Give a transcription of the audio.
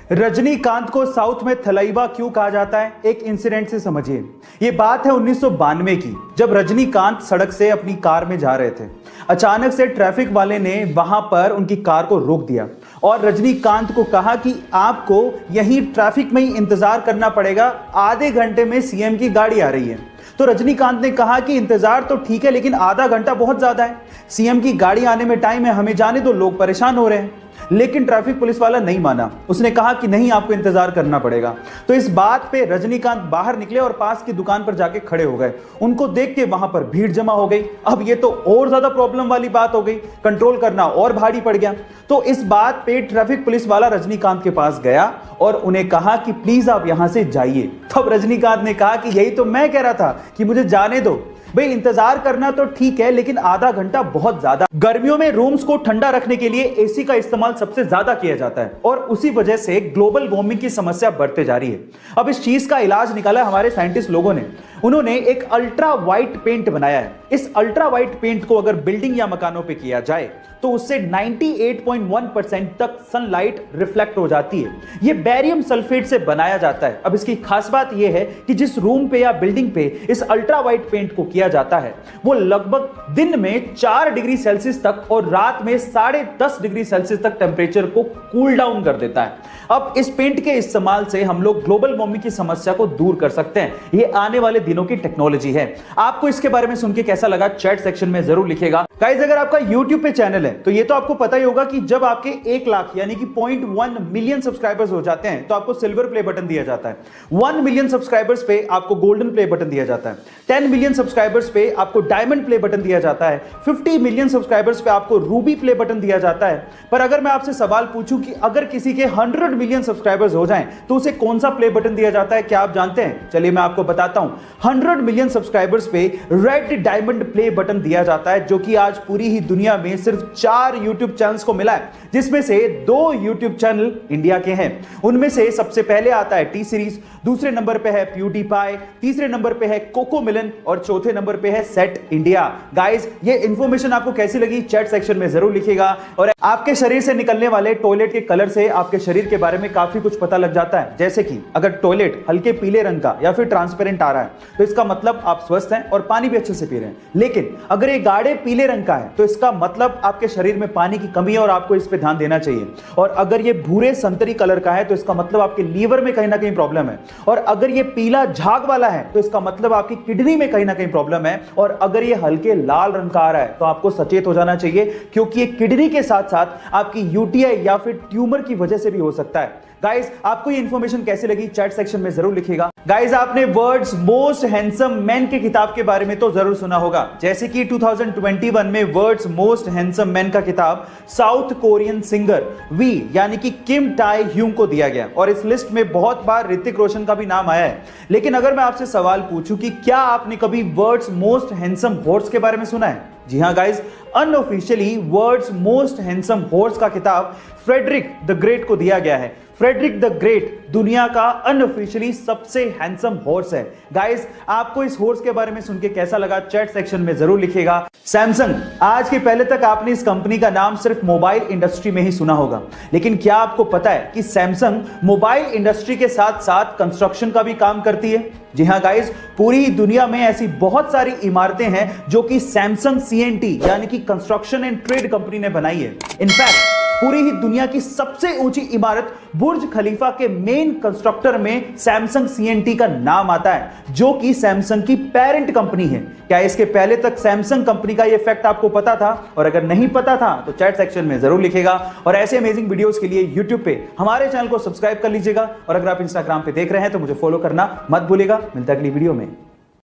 रजनीकांत को साउथ में थलाइवा क्यों कहा जाता है, एक इंसिडेंट से समझिए। ये बात है 1992 की, जब रजनीकांत सड़क से अपनी कार में जा रहे थे। अचानक से ट्रैफिक वाले ने वहां पर उनकी कार को रोक दिया और रजनीकांत को कहा कि आपको यहीं ट्रैफिक में ही इंतजार करना पड़ेगा, आधे घंटे में सीएम की गाड़ी आ रही है। तो रजनीकांत ने कहा कि इंतजार तो ठीक है, लेकिन आधा घंटा बहुत ज्यादा है, सीएम की गाड़ी आने में टाइम है, हमें जाने दो, लोग परेशान हो रहे हैं। लेकिन ट्रैफिक पुलिस वाला नहीं माना, उसने कहा कि नहीं, आपको इंतजार करना पड़ेगा। तो इस बात पे रजनीकांत बाहर निकले और पास की दुकान पर जाके खड़े हो गए। उनको देख के वहां पर भीड़ जमा हो गई। अब ये तो और ज्यादा प्रॉब्लम वाली बात हो गई, कंट्रोल करना और भारी पड़ गया। तो इस बात पे ट्रैफिक पुलिस वाला रजनीकांत के पास गया और उन्हें कहा कि प्लीज आप यहां से जाइए। तब रजनीकांत ने कहा कि यही तो मैं कह रहा था कि मुझे जाने दो भाई, इंतजार करना तो ठीक है, लेकिन आधा घंटा बहुत ज्यादा। गर्मियों में रूम्स को ठंडा रखने के लिए एसी का इस्तेमाल सबसे ज्यादा किया जाता है और उसी वजह से ग्लोबल वार्मिंग की समस्या बढ़ते जा रही है। अब इस चीज का इलाज निकाला हमारे साइंटिस्ट लोगों ने। उन्होंने एक अल्ट्रा वाइट पेंट बनाया है। इस अल्ट्रा वाइट पेंट को अगर बिल्डिंग या मकानों पे किया जाए तो उससे 98.1% तक सनलाइट रिफ्लेक्ट हो जाती है। यह बेरियम सल्फेट से बनाया जाता है। अब इसकी खास बात यह है कि जिस रूम पे या बिल्डिंग पे इस अल्ट्रा वाइट पेंट को किया जाता है वो लगभग दिन में 4 डिग्री सेल्सियस तक और रात में 10.5 डिग्री सेल्सियस तक टेम्परेचर को कूल डाउन कर देता है। अब इस पेंट के इस्तेमाल से हम लोग ग्लोबल वार्मिंग की समस्या को दूर कर सकते हैं। ये आने वाले दिनों की टेक्नोलॉजी है। आपको इसके बारे में सुन के कैसा लगा, चैट सेक्शन में जरूर लिखिएगा। गाइस, अगर आपका YouTube पे चैनल है तो ये तो आपको पता ही होगा कि जब आपके 1 लाख यानी कि 0.1 मिलियन सब्सक्राइबर्स हो जाते हैं तो आपको सिल्वर प्ले बटन दिया जाता है। 1 मिलियन सब्सक्राइबर्स पे आपको गोल्डन प्ले बटन दिया जाता है। 10 मिलियन सब्सक्राइबर्स पे आपको डायमंड प्ले बटन दिया जाता है। 50 मिलियन सब्सक्राइबर्स पे आपको रूबी प्ले बटन दिया जाता है। पर अगर मैं आपसे सवाल पूछूं कि अगर किसी के 100 मिलियन सब्सक्राइबर्स हो जाएं तो उसे कौन सा प्ले बटन दिया जाता है, क्या आप जानते हैं? चलिए मैं आपको बताता हूं। 100 मिलियन सब्सक्राइबर्स पे रेड डायमंड प्ले बटन दिया जाता है, जो कि आज पूरी ही दुनिया में सिर्फ 4 YouTube चैनल्स को मिला है, जिसमें से 2 YouTube चैनल इंडिया के हैं। उनमें से सबसे पहले आता है टी सीरीज, दूसरे नंबर पे है प्यूडीपाई, तीसरे नंबर पे है कोको मिलन और चौथे नंबर पे है सेट इंडिया। गाइस, ये इंफॉर्मेशन आपको कैसी लगी चैट सेक्शन में जरूर लिखिएगा। और आपके शरीर से निकलने वाले टॉयलेट के कलर से आपके शरीर के बारे में काफी कुछ पता लग जाता है। जैसे कि अगर टॉयलेट हल्के पीले रंग का या फिर ट्रांसपेरेंट आ रहा है तो इसका मतलब आप स्वस्थ हैं और पानी भी अच्छे से पी रहे हैं। लेकिन अगर ये गाढ़े पीले रंग का है तो इसका मतलब आपके शरीर में पानी की कमी है और आपको इस पे ध्यान देना चाहिए। और अगर ये भूरे संतरी कलर का है तो इसका मतलब आपके लीवर में कहीं ना कहीं प्रॉब्लम है। और अगर ये पीला झाग वाला है तो इसका मतलब आपकी किडनी में कहीं ना कहीं प्रॉब्लम है। और अगर ये हल्के लाल रंग का आ रहा है तो आपको सचेत हो जाना चाहिए, क्योंकि ये किडनी के साथ साथ आपकी यूटीआई या फिर ट्यूमर की वजह से भी हो सकता है। गाइस, आपको ये इंफॉर्मेशन कैसी लगी चैट सेक्शन में जरूर लिखिएगा। गाइस, आपने वर्ल्ड्स मोस्ट हैंडसम मैन के किताब के बारे में तो जरूर सुना होगा। जैसे कि 2021 में वर्ल्ड्स मोस्ट हैंडसम मैन का किताब साउथ कोरियन सिंगर वी यानी कि किम टाई ह्यूंग को दिया गया और इस लिस्ट में बहुत बार ऋतिक रोशन का भी नाम आया है। लेकिन अगर मैं आपसे सवाल पूछूं कि क्या आपने कभी वर्ल्ड्स मोस्ट हैंडसम हॉर्स के बारे में सुना है? जी हां guys, unofficially world's most handsome horse का किताब फ्रेडरिक द ग्रेट को दिया गया है। फ्रेडरिक द ग्रेट दुनिया का अनऑफिशियली सबसे हैंडसम हॉर्स है। गाइस, आपको इस हॉर्स के बारे में सुन के कैसा लगा चैट सेक्शन में जरूर लिखिएगा। सैमसंग, आज के पहले तक आपने इस कंपनी का नाम सिर्फ मोबाइल इंडस्ट्री में ही सुना होगा, लेकिन क्या आपको पता है कि सैमसंग मोबाइल इंडस्ट्री के साथ साथ कंस्ट्रक्शन का भी काम करती है? जी हां गाइस, पूरी दुनिया में ऐसी बहुत सारी इमारतें हैं जो कि सैमसंग सीएनटी यानी कि कंस्ट्रक्शन एंड ट्रेड कंपनी ने बनाई है। इनफैक्ट पूरी ही दुनिया की सबसे ऊंची इमारत बुर्ज खलीफा के मेन कंस्ट्रक्टर में सैमसंग सीएनटी का नाम आता है, जो कि सैमसंग की पेरेंट कंपनी है। क्या इसके पहले तक सैमसंग कंपनी का ये फैक्ट आपको पता था? और अगर नहीं पता था तो चैट सेक्शन में जरूर लिखेगा। और ऐसे अमेजिंग वीडियोस के लिए यूट्यूब पे हमारे चैनल को सब्सक्राइब कर लीजिएगा। और अगर आप इंस्टाग्राम पे देख रहे हैं तो मुझे फॉलो करना मत भूलिएगा। मिलता है अगली वीडियो में।